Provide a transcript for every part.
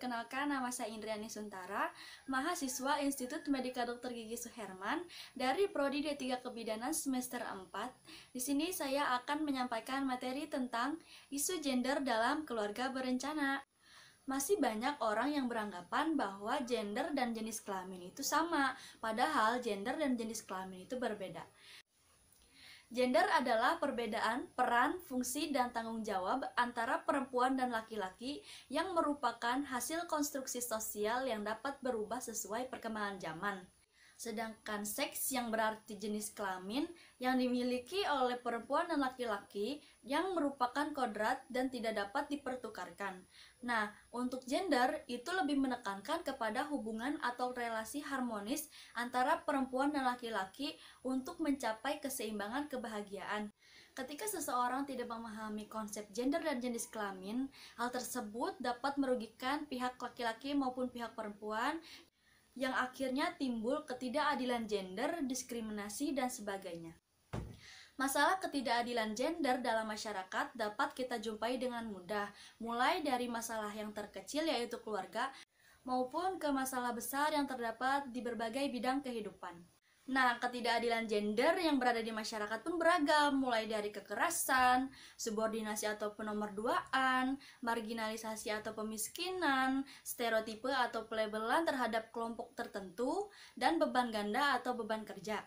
perkenalkan nama saya Indriani Suntara, mahasiswa Institut Medika Dr. Gigi Suherman dari Prodi D3 Kebidanan semester 4. Di sini saya akan menyampaikan materi tentang isu gender dalam keluarga berencana. Masih banyak orang yang beranggapan bahwa gender dan jenis kelamin itu sama, padahal gender dan jenis kelamin itu berbeda. Gender adalah perbedaan peran, fungsi, dan tanggung jawab antara perempuan dan laki-laki yang merupakan hasil konstruksi sosial yang dapat berubah sesuai perkembangan zaman. Sedangkan seks yang berarti jenis kelamin yang dimiliki oleh perempuan dan laki-laki yang merupakan kodrat dan tidak dapat dipertukarkan. Nah, untuk gender itu lebih menekankan kepada hubungan atau relasi harmonis antara perempuan dan laki-laki untuk mencapai keseimbangan kebahagiaan. Ketika seseorang tidak memahami konsep gender dan jenis kelamin, hal tersebut dapat merugikan pihak laki-laki maupun pihak perempuan, yang akhirnya timbul ketidakadilan gender, diskriminasi, dan sebagainya. Masalah ketidakadilan gender dalam masyarakat dapat kita jumpai dengan mudah, mulai dari masalah yang terkecil yaitu keluarga, maupun ke masalah besar yang terdapat di berbagai bidang kehidupan. Nah, ketidakadilan gender yang berada di masyarakat pun beragam, mulai dari kekerasan, subordinasi atau penomorduaan, marginalisasi atau pemiskinan, stereotipe atau pelabelan terhadap kelompok tertentu, dan beban ganda atau beban kerja.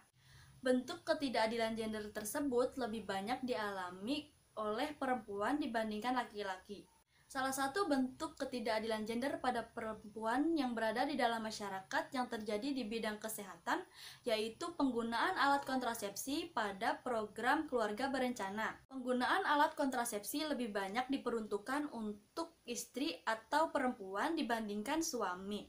Bentuk ketidakadilan gender tersebut lebih banyak dialami oleh perempuan dibandingkan laki-laki. Salah satu bentuk ketidakadilan gender pada perempuan yang berada di dalam masyarakat yang terjadi di bidang kesehatan, yaitu penggunaan alat kontrasepsi pada program keluarga berencana. Penggunaan alat kontrasepsi lebih banyak diperuntukkan untuk istri atau perempuan dibandingkan suami.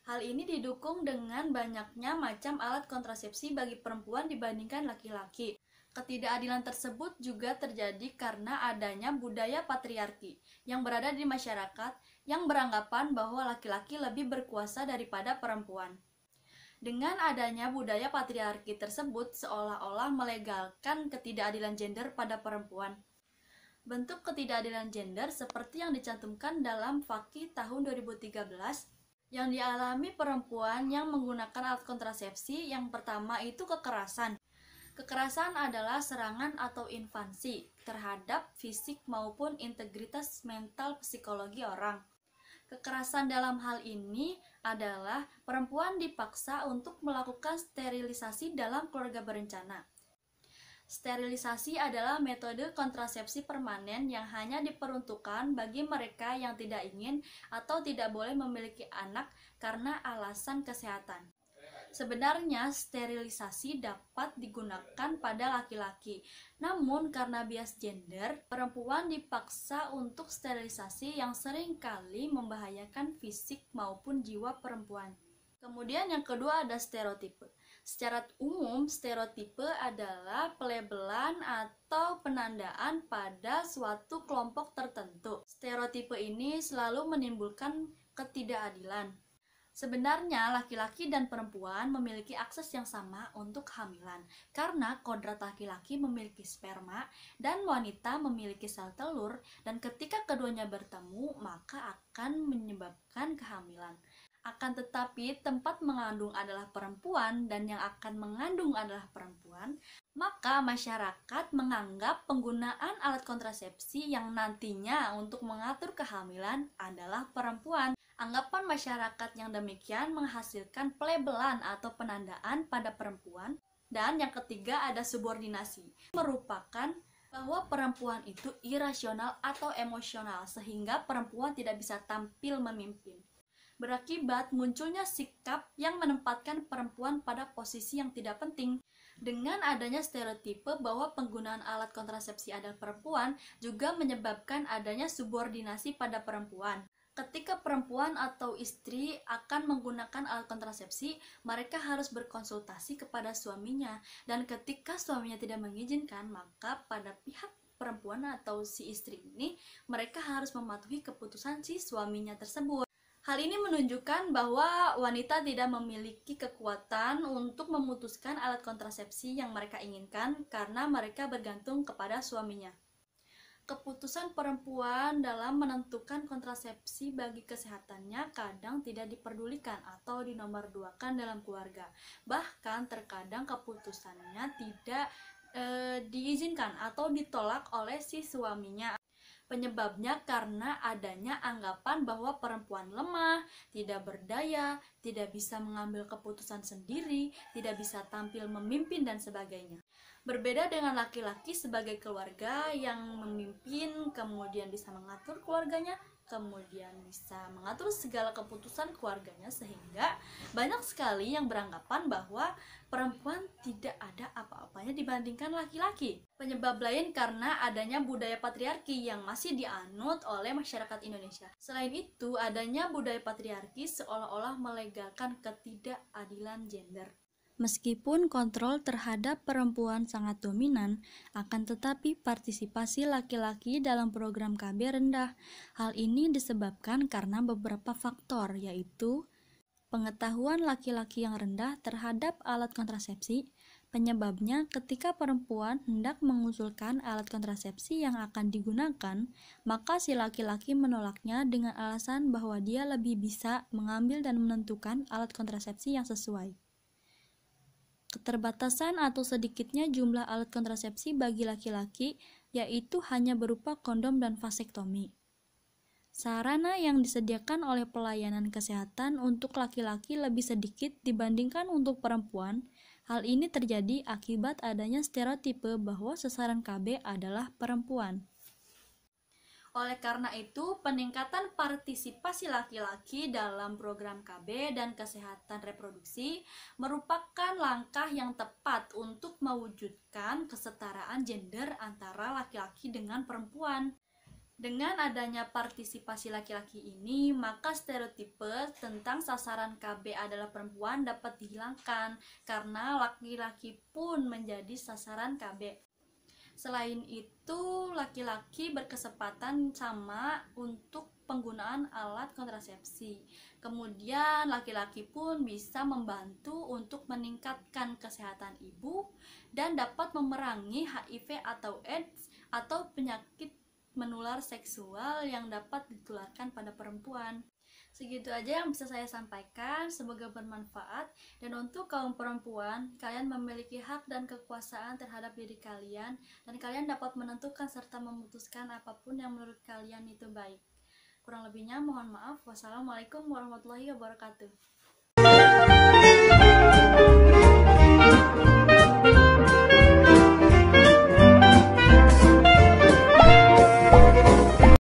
Hal ini didukung dengan banyaknya macam alat kontrasepsi bagi perempuan dibandingkan laki-laki. Ketidakadilan tersebut juga terjadi karena adanya budaya patriarki yang berada di masyarakat yang beranggapan bahwa laki-laki lebih berkuasa daripada perempuan. Dengan adanya budaya patriarki tersebut seolah-olah melegalkan ketidakadilan gender pada perempuan. Bentuk ketidakadilan gender seperti yang dicantumkan dalam Fakih tahun 2013 yang dialami perempuan yang menggunakan alat kontrasepsi. Yang pertama itu kekerasan. Kekerasan adalah serangan atau invasi terhadap fisik maupun integritas mental psikologi orang. Kekerasan dalam hal ini adalah perempuan dipaksa untuk melakukan sterilisasi dalam keluarga berencana. Sterilisasi adalah metode kontrasepsi permanen yang hanya diperuntukkan bagi mereka yang tidak ingin atau tidak boleh memiliki anak karena alasan kesehatan. Sebenarnya sterilisasi dapat digunakan pada laki-laki, namun karena bias gender, perempuan dipaksa untuk sterilisasi yang seringkali membahayakan fisik maupun jiwa perempuan. Kemudian yang kedua ada stereotipe. Secara umum, stereotipe adalah pelabelan atau penandaan pada suatu kelompok tertentu. Stereotipe ini selalu menimbulkan ketidakadilan. Sebenarnya laki-laki dan perempuan memiliki akses yang sama untuk kehamilan karena kodrat laki-laki memiliki sperma dan wanita memiliki sel telur, dan ketika keduanya bertemu maka akan menyebabkan kehamilan. Akan tetapi tempat mengandung adalah perempuan dan yang akan mengandung adalah perempuan, maka masyarakat menganggap penggunaan alat kontrasepsi yang nantinya untuk mengatur kehamilan adalah perempuan. Anggapan masyarakat yang demikian menghasilkan pelabelan atau penandaan pada perempuan. Dan yang ketiga ada subordinasi, merupakan bahwa perempuan itu irasional atau emosional sehingga perempuan tidak bisa tampil memimpin. Berakibat munculnya sikap yang menempatkan perempuan pada posisi yang tidak penting. Dengan adanya stereotipe bahwa penggunaan alat kontrasepsi adalah perempuan juga menyebabkan adanya subordinasi pada perempuan. Ketika perempuan atau istri akan menggunakan alat kontrasepsi, mereka harus berkonsultasi kepada suaminya, dan ketika suaminya tidak mengizinkan, maka pada pihak perempuan atau si istri ini, mereka harus mematuhi keputusan si suaminya tersebut. Hal ini menunjukkan bahwa wanita tidak memiliki kekuatan untuk memutuskan alat kontrasepsi yang mereka inginkan karena mereka bergantung kepada suaminya. keputusan perempuan dalam menentukan kontrasepsi bagi kesehatannya kadang tidak diperdulikan atau dinomorduakan dalam keluarga. Bahkan terkadang keputusannya tidak diizinkan atau ditolak oleh si suaminya. Penyebabnya karena adanya anggapan bahwa perempuan lemah, tidak berdaya, tidak bisa mengambil keputusan sendiri, tidak bisa tampil memimpin, dan sebagainya. Berbeda dengan laki-laki sebagai keluarga yang memimpin, kemudian bisa mengatur keluarganya, kemudian bisa mengatur segala keputusan keluarganya, sehingga banyak sekali yang beranggapan bahwa perempuan tidak ada apa-apanya dibandingkan laki-laki. Penyebab lain karena adanya budaya patriarki yang masih dianut oleh masyarakat Indonesia. Selain itu, adanya budaya patriarki seolah-olah melegalkan ketidakadilan gender. Meskipun kontrol terhadap perempuan sangat dominan, akan tetapi partisipasi laki-laki dalam program KB rendah. Hal ini disebabkan karena beberapa faktor, yaitu pengetahuan laki-laki yang rendah terhadap alat kontrasepsi. Penyebabnya, ketika perempuan hendak mengusulkan alat kontrasepsi yang akan digunakan, maka si laki-laki menolaknya dengan alasan bahwa dia lebih bisa mengambil dan menentukan alat kontrasepsi yang sesuai. Keterbatasan atau sedikitnya jumlah alat kontrasepsi bagi laki-laki, yaitu hanya berupa kondom dan vasektomi. Sarana yang disediakan oleh pelayanan kesehatan untuk laki-laki lebih sedikit dibandingkan untuk perempuan. Hal ini terjadi akibat adanya stereotipe bahwa sasaran KB adalah perempuan. Oleh karena itu, peningkatan partisipasi laki-laki dalam program KB dan kesehatan reproduksi merupakan langkah yang tepat untuk mewujudkan kesetaraan gender antara laki-laki dengan perempuan. Dengan adanya partisipasi laki-laki ini, maka stereotipe tentang sasaran KB adalah perempuan dapat dihilangkan karena laki-laki pun menjadi sasaran KB. Selain itu, laki-laki berkesempatan sama untuk penggunaan alat kontrasepsi. Kemudian, laki-laki pun bisa membantu untuk meningkatkan kesehatan ibu dan dapat memerangi HIV atau AIDS atau penyakit menular seksual yang dapat ditularkan pada perempuan. Segitu aja yang bisa saya sampaikan, semoga bermanfaat. Dan untuk kaum perempuan, kalian memiliki hak dan kekuasaan terhadap diri kalian, dan kalian dapat menentukan serta memutuskan apapun yang menurut kalian itu baik. Kurang lebihnya mohon maaf. Wassalamualaikum warahmatullahi wabarakatuh.